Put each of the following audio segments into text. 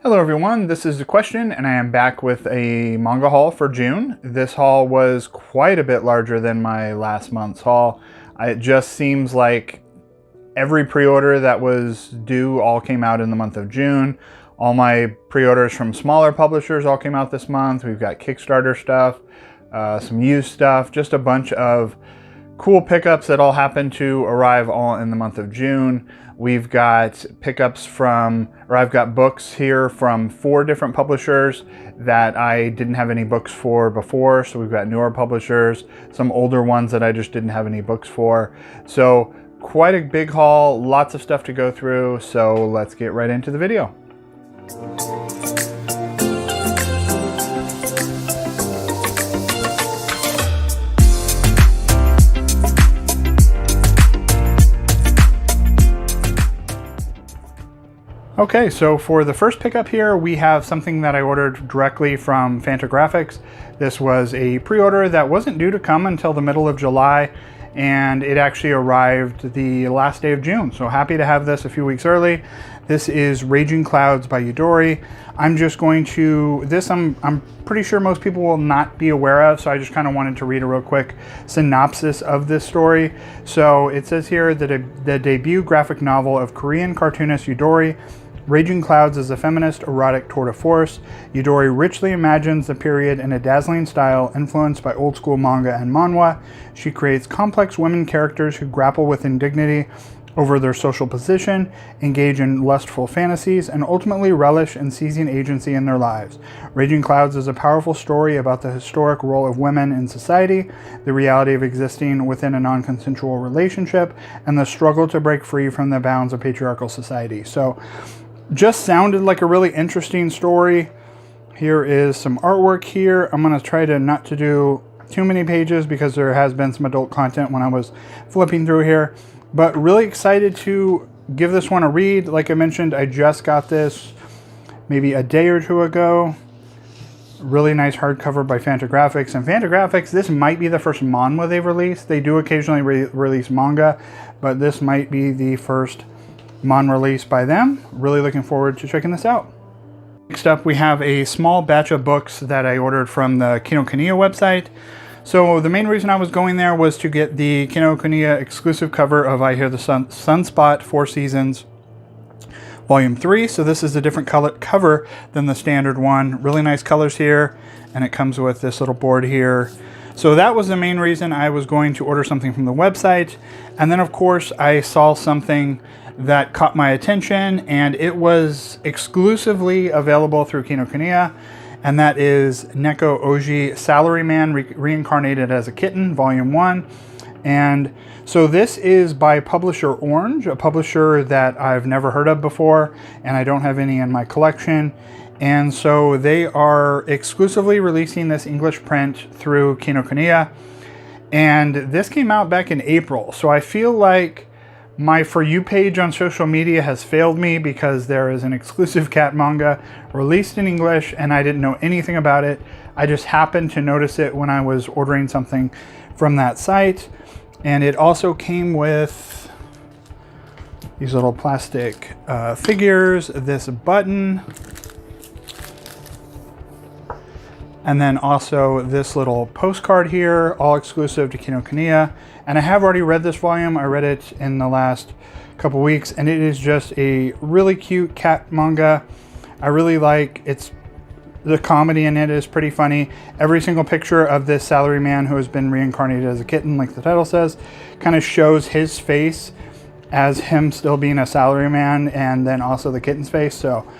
Hello everyone, this is The Question, and I am back with a manga haul for June. This haul was quite a bit larger than my last month's haul. It just seems like every pre-order that was due all came out in the month of June. All my pre-orders from smaller publishers all came out this month. We've got Kickstarter stuff, some used stuff, just a bunch of cool pickups that all happened to arrive all in the month of June. We've got pickups I've got books here from 4 different publishers that I didn't have any books for before. So we've got newer publishers, some older ones that I just didn't have any books for. So quite a big haul, lots of stuff to go through. So let's get right into the video. Okay, so for the first pickup here, we have something that I ordered directly from Fantagraphics. This was a pre-order that wasn't due to come until the middle of July, and it actually arrived the last day of June. So happy to have this a few weeks early. This is Raging Clouds by Yudori. I'm pretty sure most people will not be aware of, so I just kind of wanted to read a real quick synopsis of this story. So it says here that the debut graphic novel of Korean cartoonist Yudori, Raging Clouds is a feminist erotic tour de force. Yudori richly imagines the period in a dazzling style influenced by old school manga and manhwa. She creates complex women characters who grapple with indignity over their social position, engage in lustful fantasies, and ultimately relish in seizing agency in their lives. Raging Clouds is a powerful story about the historic role of women in society, the reality of existing within a non-consensual relationship, and the struggle to break free from the bounds of patriarchal society. So, just sounded like a really interesting story. Here is some artwork here. I'm going to try not to do too many pages because there has been some adult content when I was flipping through here. But really excited to give this one a read. Like I mentioned, I just got this maybe a day or two ago. Really nice hardcover by Fantagraphics. And Fantagraphics, this might be the first manhwa they've released. They do occasionally release manga, but this might be the first release by them. Really looking forward to checking this out. Next up, we have a small batch of books that I ordered from the Kinoia website. So the main reason I was going there was to get the Kinoia exclusive cover of I Hear the Sunspot 4 Seasons Volume 3. So this is a different color cover than the standard one. Really nice colors here, and it comes with this little board here. So that was the main reason I was going to order something from the website. And then of course I saw something that caught my attention, and it was exclusively available through Kinoia, and that is Neko Oji Salaryman Reincarnated as a Kitten, Volume 1. And so this is by publisher Orange, a publisher that I've never heard of before, and I don't have any in my collection. And so they are exclusively releasing this English print through Kinoia, and this came out back in April. So I feel like my For You page on social media has failed me because there is an exclusive cat manga released in English and I didn't know anything about it. I just happened to notice it when I was ordering something from that site. And it also came with these little plastic figures, this button, and then also this little postcard here, all exclusive to Kinoia. And I have already read this volume. I read it in the last couple weeks, and it is just a really cute cat manga. I really like the comedy in it is pretty funny. Every single picture of this salaryman who has been reincarnated as a kitten, like the title says, kind of shows his face as him still being a salaryman, and then also the kitten's face. So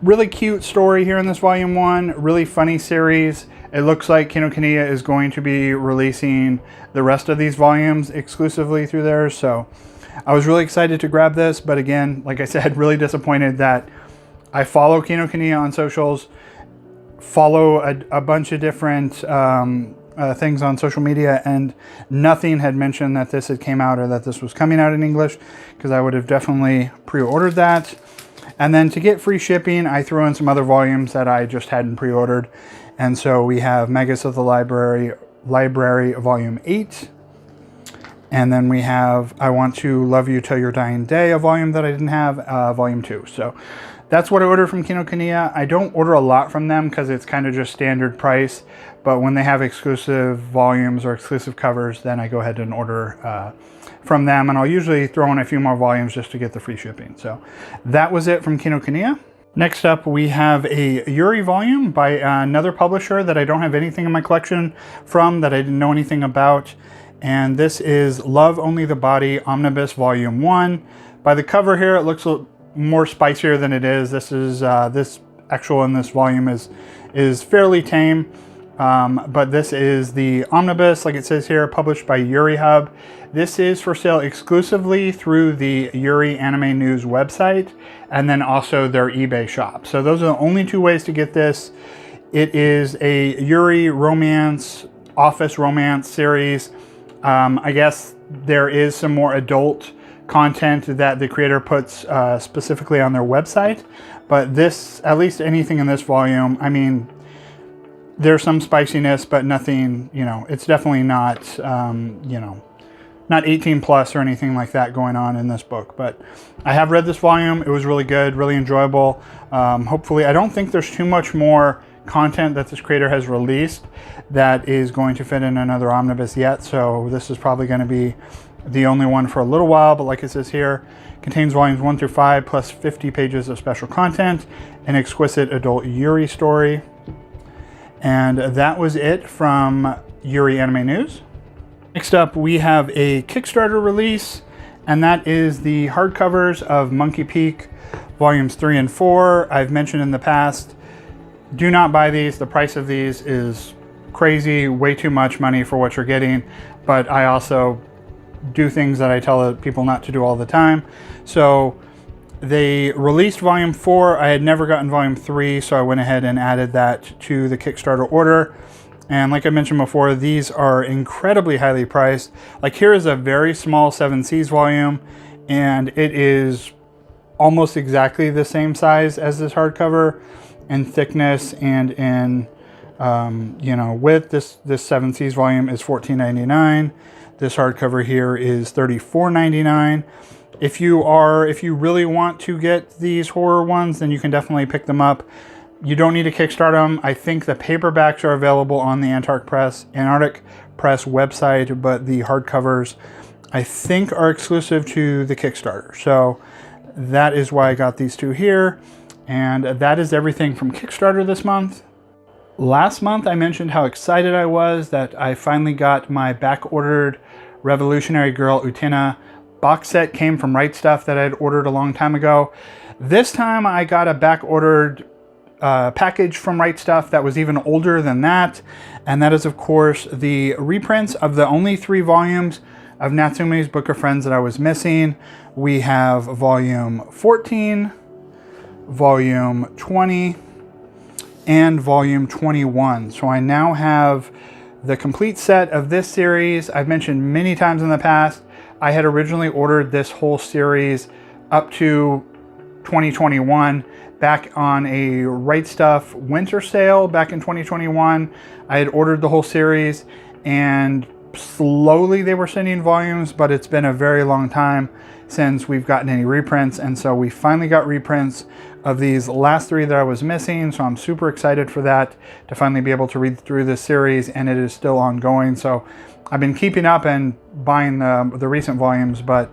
really cute story here in this volume 1, really funny series. It looks like Kinoia is going to be releasing the rest of these volumes exclusively through there. So I was really excited to grab this, but again, like I said, really disappointed that I follow Kinoia on socials, follow a bunch of different things on social media, and nothing had mentioned that this had came out or that this was coming out in English, because I would have definitely pre-ordered that. And then to get free shipping, I threw in some other volumes that I just hadn't pre-ordered. And so we have Megas of the Library Volume 8. And then we have I Want to Love You Till Your Dying Day, a volume that I didn't have, Volume 2. So that's what I ordered from Kinoia. I don't order a lot from them because it's kind of just standard price. But when they have exclusive volumes or exclusive covers, then I go ahead and order from them. And I'll usually throw in a few more volumes just to get the free shipping. So that was it from Kinoia. Next up, we have a Yuri volume by another publisher that I don't have anything in my collection from, that I didn't know anything about. And this is Love Only the Body Omnibus Volume 1. By the cover here, it looks more spicier than it is. This is this actual in this volume is fairly tame. But this is the omnibus, like it says here, published by Yuri Hub. This is for sale exclusively through the Yuri Anime News website and then also their eBay shop. So those are the only two ways to get this. It is a Yuri romance, office romance series. I guess there is some more adult content that the creator puts specifically on their website. But this, at least anything in this volume, I mean, there's some spiciness, but nothing, you know, it's definitely not, you know, not 18 plus or anything like that going on in this book. But I have read this volume. It was really good, really enjoyable. Hopefully, I don't think there's too much more content that this creator has released that is going to fit in another omnibus yet. So this is probably going to be the only one for a little while. But like it says here, contains volumes 1 through 5 plus 50 pages of special content, an exquisite adult Yuri story. And that was it from Yuri Anime News. Next up, we have a Kickstarter release, and that is the hardcovers of Monkey Peak Volumes 3 and 4. I've mentioned in the past, do not buy these. The price of these is crazy, way too much money for what you're getting. But I also do things that I tell people not to do all the time. So they released Volume 4. I had never gotten Volume 3, so I went ahead and added that to the Kickstarter order. And like I mentioned before, these are incredibly highly priced. Like here is a very small 7 Seas volume, and it is almost exactly the same size as this hardcover in thickness and in you know, width. This 7 Seas volume is $14.99. This hardcover here is $34.99. If you really want to get these horror ones, then you can definitely pick them up. You don't need to kickstart them. I think the paperbacks are available on the Antarctic Press website, but the hardcovers I think are exclusive to the Kickstarter. So that is why I got these two here. And that is everything from Kickstarter this month. Last month I mentioned how excited I was that I finally got my back-ordered Revolutionary Girl Utena box set. Came from Right Stuff that I had ordered a long time ago. This time I got a back-ordered package from Right Stuff that was even older than that, and that is of course the reprints of the only 3 volumes of Natsume's Book of Friends that I was missing. We have volume 14, volume 20, and volume 21. So I now have the complete set of this series. I've mentioned many times in the past, I had originally ordered this whole series up to 2021 back on a Right Stuff winter sale back in 2021. I had ordered the whole series, and slowly they were sending volumes, but it's been a very long time since we've gotten any reprints, and so we finally got reprints of these last 3 that I was missing. So I'm super excited for that, to finally be able to read through this series, and it is still ongoing. So I've been keeping up and buying the recent volumes, but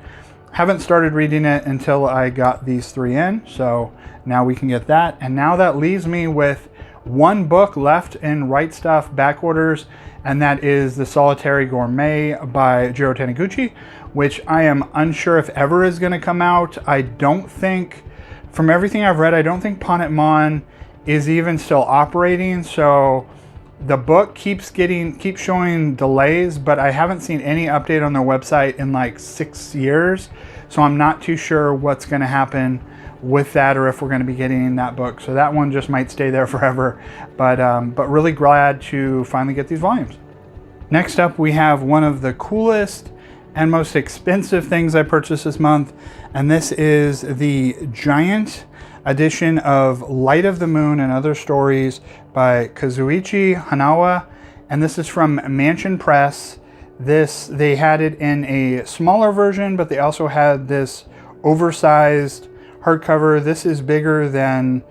haven't started reading it until I got these 3 in. So now we can get that. And now that leaves me with 1 book left in Right Stuff back orders, and that is The Solitary Gourmet by Jiro Taniguchi, which I am unsure if ever is going to come out. I don't think, from everything I've read, I don't think Ponetmon is even still operating. So the book keeps showing delays, but I haven't seen any update on their website in like 6 years. So I'm not too sure what's going to happen with that, or if we're going to be getting that book. So that one just might stay there forever. But really glad to finally get these volumes. Next up, we have one of the coolest and most expensive things I purchased this month, and this is the giant edition of Light of the Moon and Other Stories by Kazuichi Hanawa, and this is from Mansion Press. They had it in a smaller version, but they also had this oversized hardcover. This is bigger than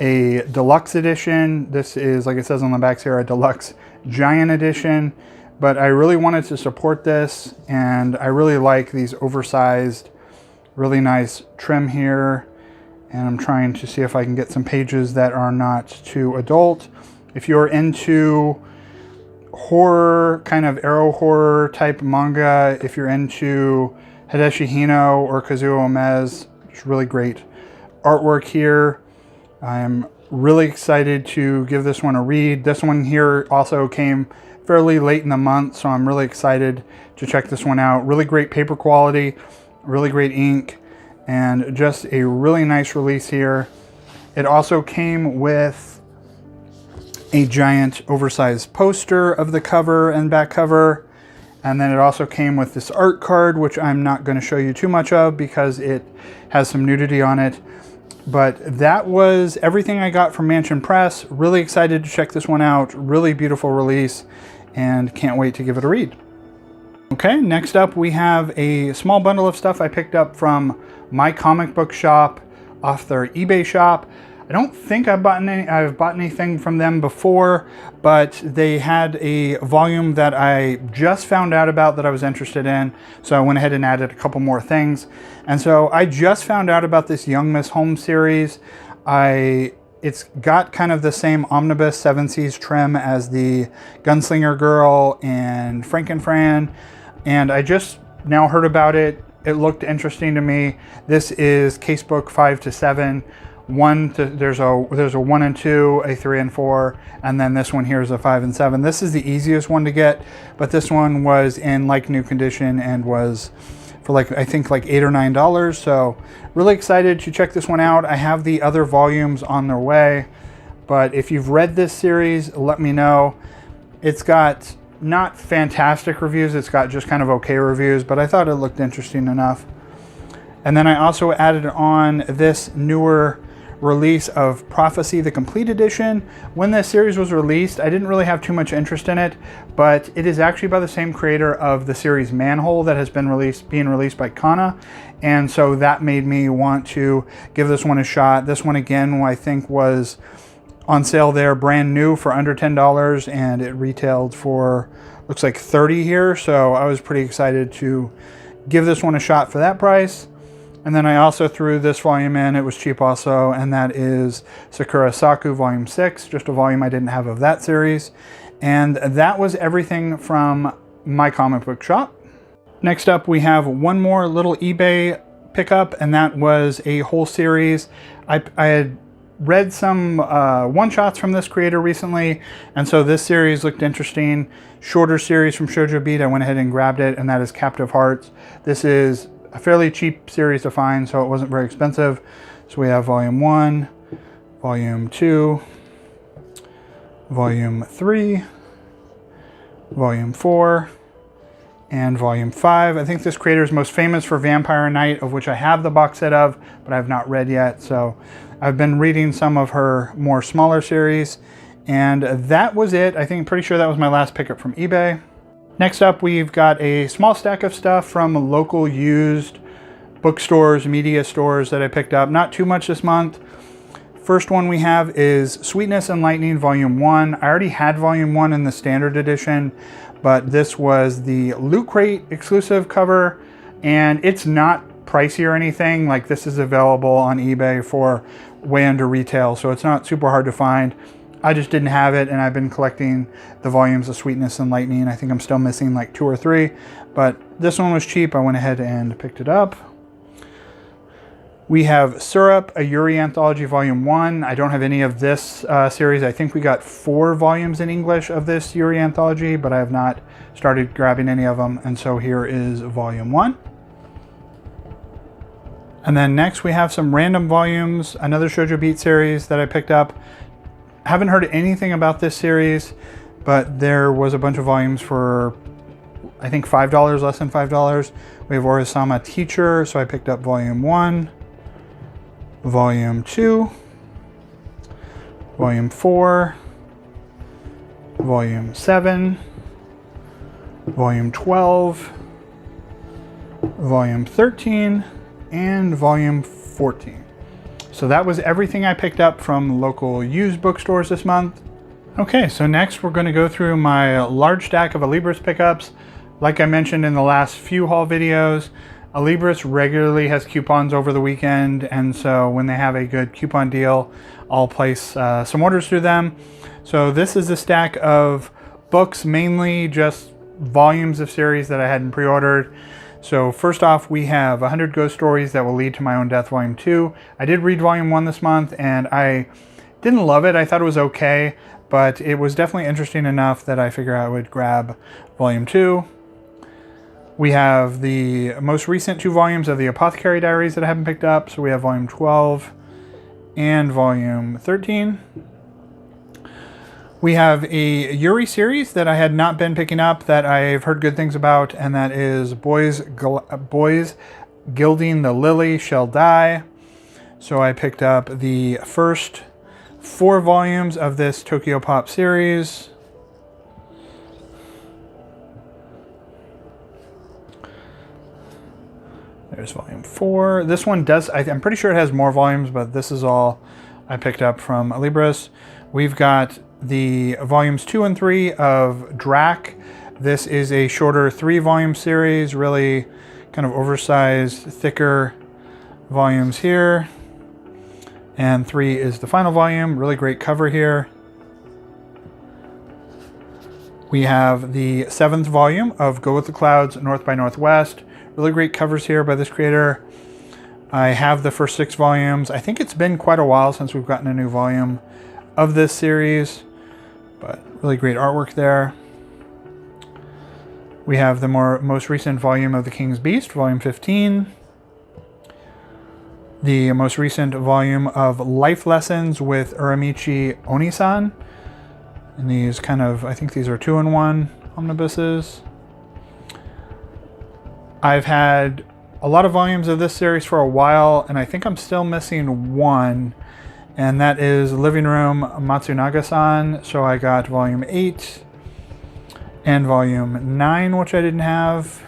a deluxe edition. This is, like it says on the backs here, a deluxe giant edition. But I really wanted to support this, and I really like these oversized, really nice trim here. And I'm trying to see if I can get some pages that are not too adult. If you're into horror, kind of ero horror type manga, if you're into Hideshi Hino or Kazuo Omez, it's really great artwork here. I'm really excited to give this one a read. This one here also came fairly late in the month, so I'm really excited to check this one out. Really great paper quality, really great ink, and just a really nice release here. It also came with a giant oversized poster of the cover and back cover. And then it also came with this art card, which I'm not going to show you too much of because it has some nudity on it. But that was everything I got from Mansion Press. Really excited to check this one out. Really beautiful release, and can't wait to give it a read. Okay, next up we have a small bundle of stuff I picked up from My Comic Book Shop off their eBay shop. I don't think I've bought anything from them before, but they had a volume that I just found out about that I was interested in, so I went ahead and added a couple more things. And so I just found out about this Young Miss Holmes series. It's got kind of the same omnibus 7 Seas trim as the Gunslinger Girl and Frankenfran, and I just now heard about it. It looked interesting to me. This is casebook 5 to 7. There's a 1 and 2, a 3 and 4, and then this one here is a 5 and 7. This is the easiest one to get, but this one was in like new condition and was for I think like $8 or $9. So really excited to check this one out. I have the other volumes on their way, but if you've read this series, let me know. It's got not fantastic reviews. It's got just kind of okay reviews, but I thought it looked interesting enough. And then I also added on this newer release of Prophecy, the Complete Edition. When this series was released, I didn't really have too much interest in it, but it is actually by the same creator of the series Manhole that has been being released by Kana, and so that made me want to give this one a shot. This one again, I think, was on sale there, brand new for under $10, and it retailed for looks like $30 here, so I was pretty excited to give this one a shot for that price. And then I also threw this volume in. It was cheap also, and that is Sakura Saku Volume 6, just a volume I didn't have of that series. And that was everything from My Comic Book Shop. Next up, we have one more little eBay pickup, and that was a whole series. I had read some one-shots from this creator recently, and so this series looked interesting. Shorter series from Shoujo Beat. I went ahead and grabbed it, and that is Captive Hearts. This is a fairly cheap series to find, so it wasn't very expensive. So we have Volume 1, Volume 2, Volume 3, Volume 4, and Volume 5. I think this creator is most famous for Vampire Knight, of which I have the box set of, but I've not read yet. So I've been reading some of her more smaller series, and that was it. I think, pretty sure that was my last pickup from eBay. Next up, we've got a small stack of stuff from local used bookstores, media stores that I picked up. Not too much this month. First one we have is Sweetness and Lightning Volume 1. I already had Volume 1 in the standard edition, but this was the Loot Crate exclusive cover, and it's not pricey or anything. Like, this is available on eBay for way under retail, so it's not super hard to find. I just didn't have it, and I've been collecting the volumes of Sweetness and Lightning. I think I'm still missing like 2 or 3, but this one was cheap. I went ahead and picked it up. We have Syrup, a Yuri Anthology Volume 1. I don't have any of this series. I think we got 4 volumes in English of this Yuri Anthology, but I have not started grabbing any of them, and so here is Volume 1. And then next we have some random volumes, another Shoujo Beat series that I picked up. Haven't heard anything about this series, but there was a bunch of volumes for, I think, $5, less than $5. We have Orisama Teacher, so I picked up Volume 1, Volume 2, Volume 4, Volume 7, Volume 12, Volume 13, and Volume 14. So that was everything I picked up from local used bookstores this month. Okay, so next we're going to go through my large stack of Alibus pickups. Like I mentioned in the last few haul videos, Alibus regularly has coupons over the weekend, and so when they have a good coupon deal, I'll place some orders through them. So this is a stack of books, mainly just volumes of series that I hadn't pre-ordered. So first off, we have 100 Ghost Stories That Will Lead to My Own Death, Volume 2. I did read Volume 1 this month, and I didn't love it. I thought it was okay, but it was definitely interesting enough that I figured I would grab Volume 2. We have the most recent 2 volumes of the Apothecary Diaries that I haven't picked up. So we have Volume 12 and Volume 13. We have a Yuri series that I had not been picking up that I've heard good things about, and that is Boys Gilding the Lily Shall Die. So I picked up the first 4 volumes of this Tokyo Pop series. There's Volume 4. This one does, I'm pretty sure it has more volumes, but this is all I picked up from Alibus. We've got the volumes 2 and 3 of Drac. This is a shorter 3-volume series, really kind of oversized, thicker volumes here. And 3 is the final volume. Really great cover here. We have the 7th volume of Go With the Clouds, North by Northwest. Really great covers here by this creator. I have the first 6 volumes. I think it's been quite a while since we've gotten a new volume of this series, but really great artwork there. We have the most recent volume of The King's Beast, Volume 15. The most recent volume of Life Lessons with Uramichi Onisan. And these kind of, I think these are 2-in-1 omnibuses. I've had a lot of volumes of this series for a while, and I think I'm still missing one, and that is Living Room Matsunaga-san. So I got Volume 8 and Volume 9, which I didn't have.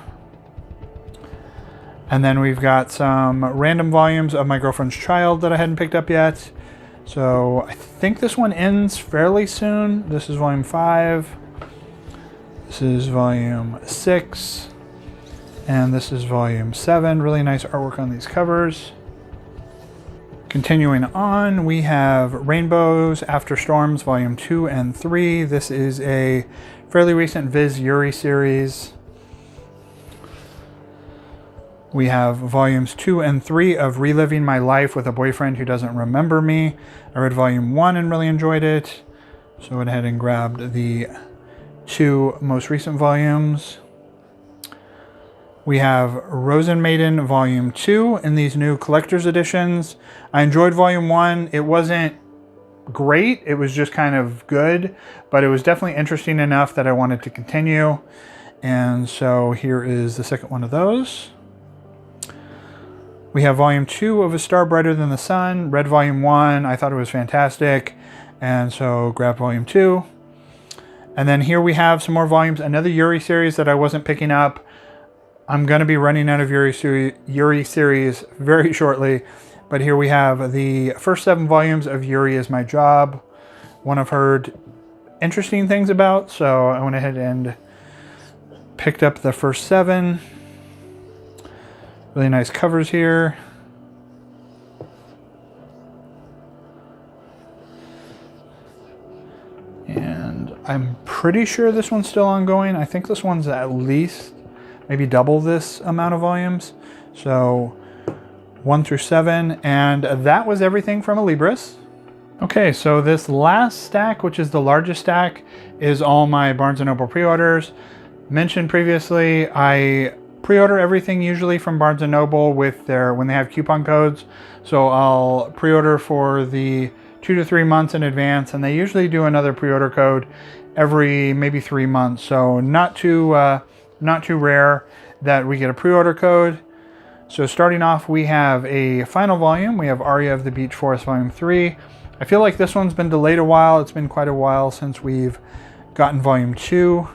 And then we've got some random volumes of My Girlfriend's Child that I hadn't picked up yet. So I think this one ends fairly soon. This is Volume 5. This is Volume 6. And this is Volume 7. Really nice artwork on these covers. Continuing on, we have Rainbows After Storms, Volume 2 and 3. This is a fairly recent Viz Yuri series. We have Volumes 2 and 3 of Reliving My Life with a Boyfriend Who Doesn't Remember Me. I read Volume 1 and really enjoyed it, so I went ahead and grabbed the 2 most recent volumes. We have Rosen Maiden Volume 2 in these new collector's editions. I enjoyed Volume 1. It wasn't great. It was just kind of good, but it was definitely interesting enough that I wanted to continue. And so here is the second one of those. We have Volume 2 of A Star Brighter Than the Sun. Read Volume 1. I thought it was fantastic, and so grabbed Volume 2. And then here we have some more volumes. Another Yuri series that I wasn't picking up. I'm going to be running out of Yuri series very shortly, but here we have the first 7 volumes of Yuri Is My Job. One I've heard interesting things about, so I went ahead and picked up the first 7. Really nice covers here. And I'm pretty sure this one's still ongoing. I think this one's at least maybe double this amount of volumes. So 1 through 7, and that was everything from Alibus. Okay, so this last stack, which is the largest stack, is all my Barnes & Noble pre-orders. Mentioned previously, I pre-order everything usually from Barnes & Noble with when they have coupon codes. So I'll pre-order for the 2 to 3 months in advance, and they usually do another pre-order code every maybe 3 months. So not too rare that we get a pre-order code. So starting off, we have a final volume. We have Aria of the Beach Forest Volume 3. I feel like this one's been delayed a while. It's been quite a while since we've gotten Volume 2.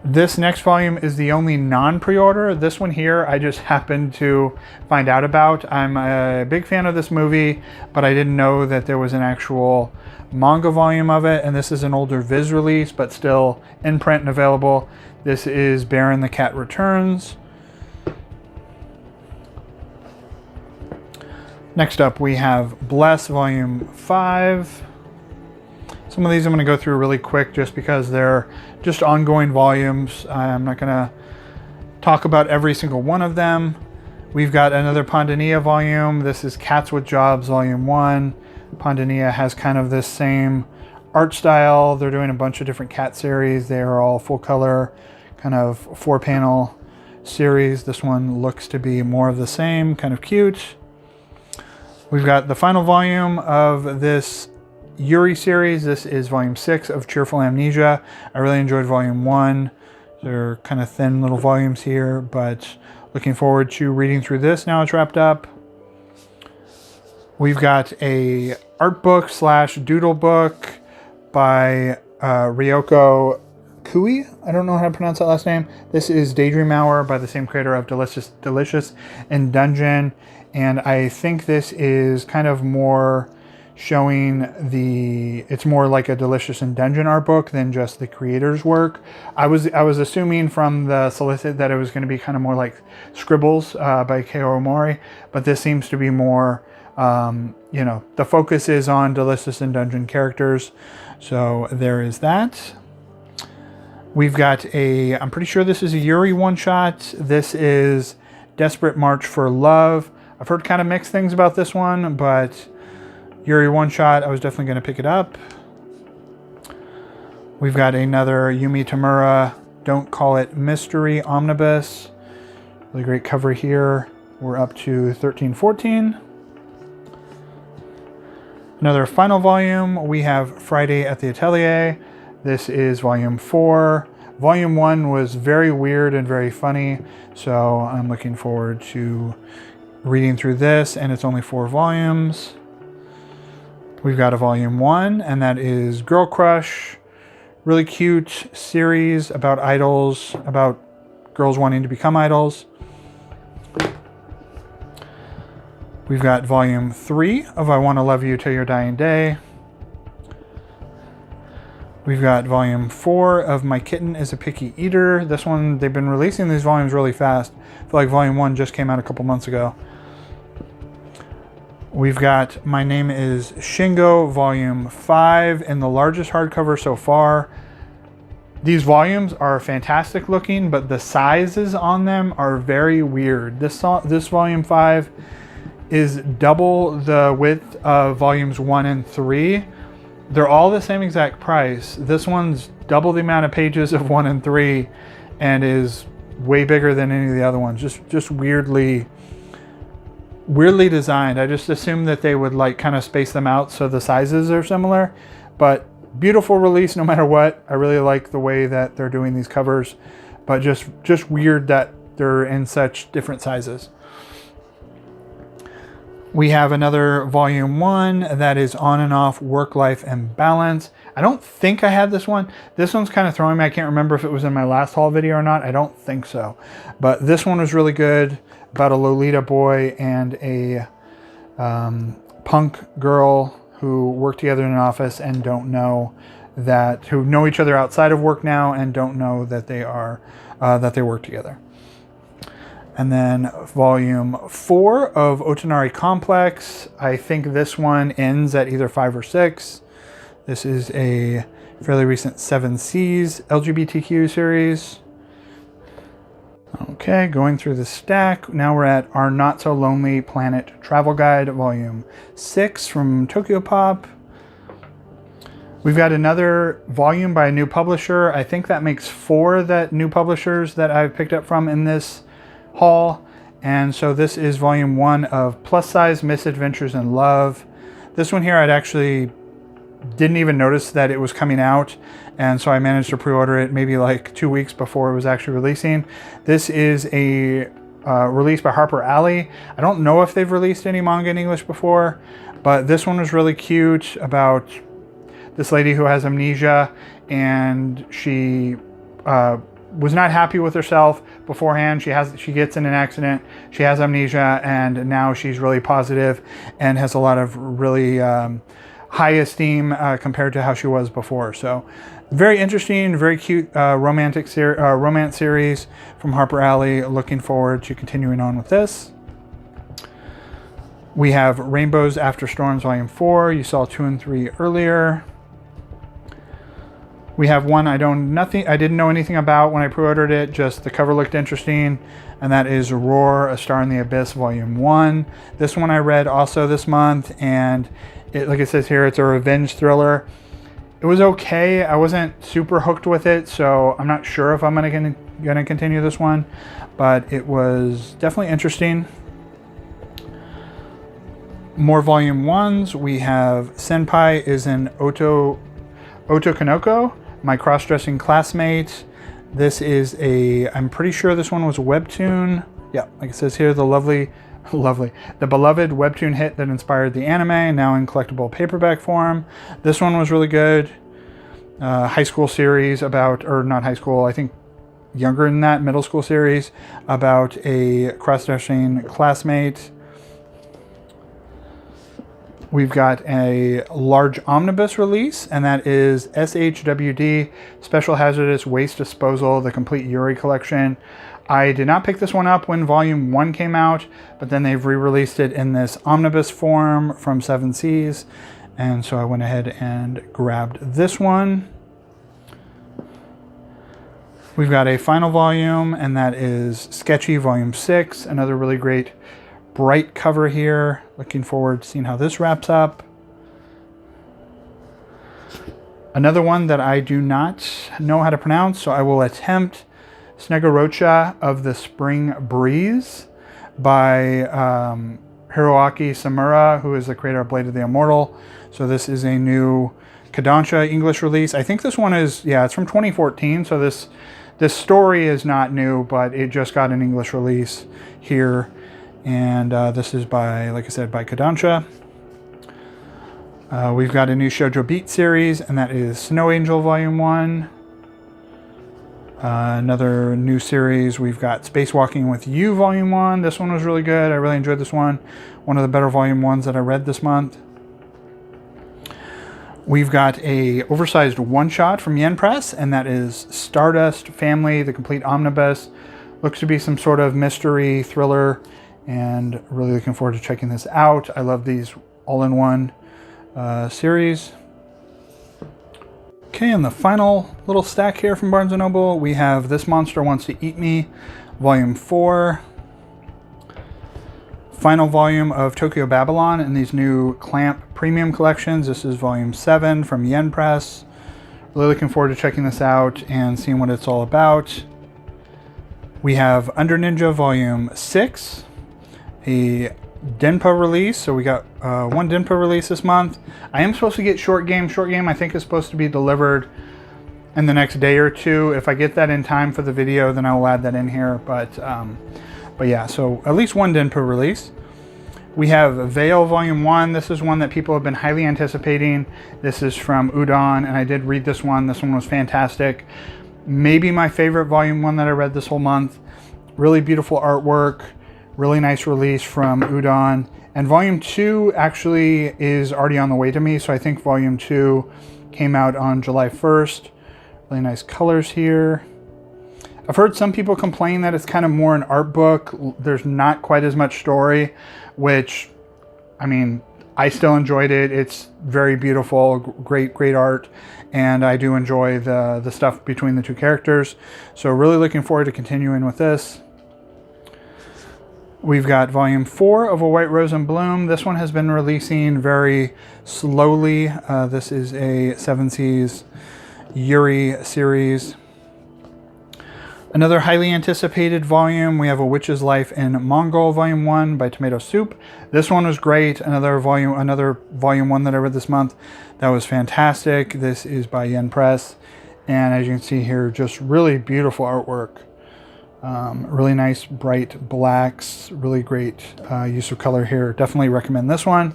This next volume is the only non-pre-order. This one here, I just happened to find out about. I'm a big fan of this movie, but I didn't know that there was an actual manga volume of it. And this is an older Viz release, but still in print and available. This is Baron the Cat Returns. Next up, we have Bless Volume 5. Some of these I'm going to go through really quick just because they're just ongoing volumes. I'm not going to talk about every single one of them. We've got another Pandania volume. This is Cats with Jobs Volume 1. Pandania has kind of this same art style. They're doing a bunch of different cat series. They are all full color, kind of 4-panel series. This one looks to be more of the same, kind of cute. We've got the final volume of this Yuri series. This is volume 6 of Cheerful Amnesia. I really enjoyed volume 1. They're kind of thin little volumes here, but looking forward to reading through this now it's wrapped up. We've got a art book / doodle book by Ryoko Kui. I don't know how to pronounce that last name. This is Daydream Hour by the same creator of Delicious in Dungeon. And I think this is kind of more showing it's more like a Delicious in Dungeon art book than just the creator's work. I was assuming from the solicit that it was going to be kind of more like Scribbles by Keo Omori, but this seems to be more, the focus is on Delicious in Dungeon characters. So there is that. We've got I'm pretty sure this is a Yuri one-shot. This is Desperate March for Love. I've heard kind of mixed things about this one, but Yuri one-shot, I was definitely going to pick it up. We've got another Yumi Tamura, Don't Call It Mystery Omnibus. Really great cover here. We're up to 1314. Another final volume, we have Friday at the Atelier. This is volume 4. Volume 1 was very weird and very funny, so I'm looking forward to reading through this, and it's only 4 volumes. We've got a volume 1, and that is Girl Crush. Really cute series about idols, about girls wanting to become idols. We've got volume 3 of I Want to Love You Till Your Dying Day. We've got volume 4 of My Kitten is a Picky Eater. This one, they've been releasing these volumes really fast. I feel like volume 1 just came out a couple months ago. We've got My Name is Shingo, volume 5, and the largest hardcover so far. These volumes are fantastic looking, but the sizes on them are very weird. This volume 5 is double the width of volumes 1 and 3. They're all the same exact price. This one's double the amount of pages of 1 and 3 and is way bigger than any of the other ones. Just weirdly designed. I just assumed that they would like kind of space them out so the sizes are similar, but beautiful release no matter what. I really like the way that they're doing these covers, but just weird that they're in such different sizes. We have another volume 1 that is On and Off Work Life and Balance. I don't think I had this one. This one's kind of throwing me. I can't remember if it was in my last haul video or not. I don't think so. But this one was really good, about a Lolita boy and a punk girl who work together in an office and who know each other outside of work now and don't know that they work together. And then volume 4 of Otonari Complex. I think this one ends at either 5 or 6. This is a fairly recent 7 Seas LGBTQ series. Okay, going through the stack. Now we're at Our Not So Lonely Planet Travel Guide, volume 6 from Tokyo Pop. We've got another volume by a new publisher. I think that makes 4 new publishers that I've picked up from in this haul, and so this is volume 1 of Plus Size Misadventures in Love. This one here, I'd actually didn't even notice that it was coming out, and so I managed to pre-order it maybe like 2 weeks before it was actually releasing. This is a release by Harper Alley. I don't know if they've released any manga in English before, but this one was really cute, about this lady who has amnesia, and she was not happy with herself beforehand. She gets in an accident, she has amnesia, and now she's really positive and has a lot of really high esteem compared to how she was before. So very interesting, very cute romance series from Harper Alley. Looking forward to continuing on with this. We have Rainbows After Storms Volume 4. You saw 2 and 3 earlier. We have one I didn't know anything about when I pre-ordered it, just the cover looked interesting, and that is Roar, A Star in the Abyss Volume 1. This one I read also this month, and like it says here, it's a revenge thriller. It was okay. I wasn't super hooked with it, so I'm not sure if I'm gonna continue this one, but it was definitely interesting. More Volume 1s. We have Senpai is an Oto Kanoko, My Cross-Dressing Classmate. This is I'm pretty sure this one was a webtoon. Yeah, like it says here, the beloved webtoon hit that inspired the anime, now in collectible paperback form. This one was really good. High school series about, or not high school, I think younger than that, middle school series about a cross-dressing classmate. We've got a large omnibus release, and that is SHWD, Special Hazardous Waste Disposal, the complete Yuri collection. I did not pick this one up when Volume 1 came out, but then they've re-released it in this omnibus form from 7 Seas, and so I went ahead and grabbed this one. We've got a final volume, and that is Sketchy Volume 6, another really great bright cover here. Looking forward to seeing how this wraps up. Another one that I do not know how to pronounce, so I will attempt. Snegorocha of the Spring Breeze by Hiroaki Samura, who is the creator of Blade of the Immortal. So this is a new Kodansha English release. I think this one is, yeah, it's from 2014, so this story is not new, but it just got an English release here. And this is by, like I said, by Kodansha. We've got a new Shoujo Beat series, and that is Snow Angel Volume 1. Another new series, we've got Spacewalking with You Volume 1. This one was really good. I really enjoyed this one. One of the better Volume 1s that I read this month. We've got a oversized one-shot from Yen Press, and that is Stardust Family, the complete omnibus. Looks to be some sort of mystery thriller, and really looking forward to checking this out. I love these all-in-one series. Okay, and the final little stack here from Barnes & Noble, we have This Monster Wants to Eat Me, Volume 4. Final volume of Tokyo Babylon in these new Clamp Premium collections. This is Volume 7 from Yen Press. Really looking forward to checking this out and seeing what it's all about. We have Under Ninja Volume 6. A Denpa release, so we got one Denpa release this month. I am supposed to get Short Game. Short Game I think is supposed to be delivered in the next day or two. If I get that in time for the video, then I will add that in here. But yeah, so at least one Denpa release. We have Veil Volume 1. This is one that people have been highly anticipating. This is from Udon, and I did read this one. This one was fantastic. Maybe my favorite Volume 1 that I read this whole month. Really beautiful artwork. Really nice release from Udon. And Volume 2 actually is already on the way to me, so I think Volume 2 came out on July 1st. Really nice colors here. I've heard some people complain that it's kind of more an art book. There's not quite as much story, which, I mean, I still enjoyed it. It's very beautiful, great art, and I do enjoy the stuff between the two characters. So really looking forward to continuing with this. We've got Volume 4 of A White Rose in Bloom. This one has been releasing very slowly. This is a 7 Seas Yuri series. Another highly anticipated volume, we have A Witch's Life in Mongol Volume 1 by Tomato Soup. This one was great. Another volume 1 that I read this month that was fantastic. This is by Yen Press. And as you can see here, just really beautiful artwork. Really nice bright blacks, really great use of color here. Definitely recommend this one.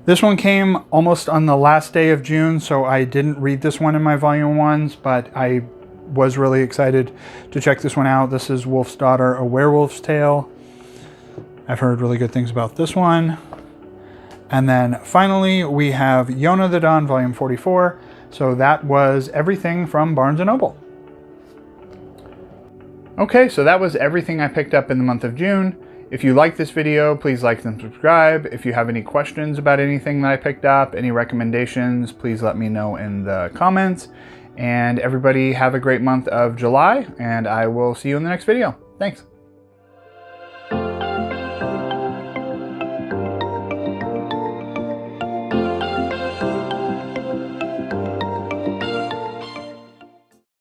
This one came almost on the last day of June, so I didn't read this one in my volume 1s, but I was really excited to check this one out. This is Wolf's Daughter, A Werewolf's Tale. I've heard really good things about this one. And then finally, we have Yona the Dawn, Volume 44. So that was everything from Barnes & Noble. Okay, so that was everything I picked up in the month of June. If you like this video, please like and subscribe. If you have any questions about anything that I picked up, any recommendations, please let me know in the comments. And everybody have a great month of July, and I will see you in the next video. Thanks.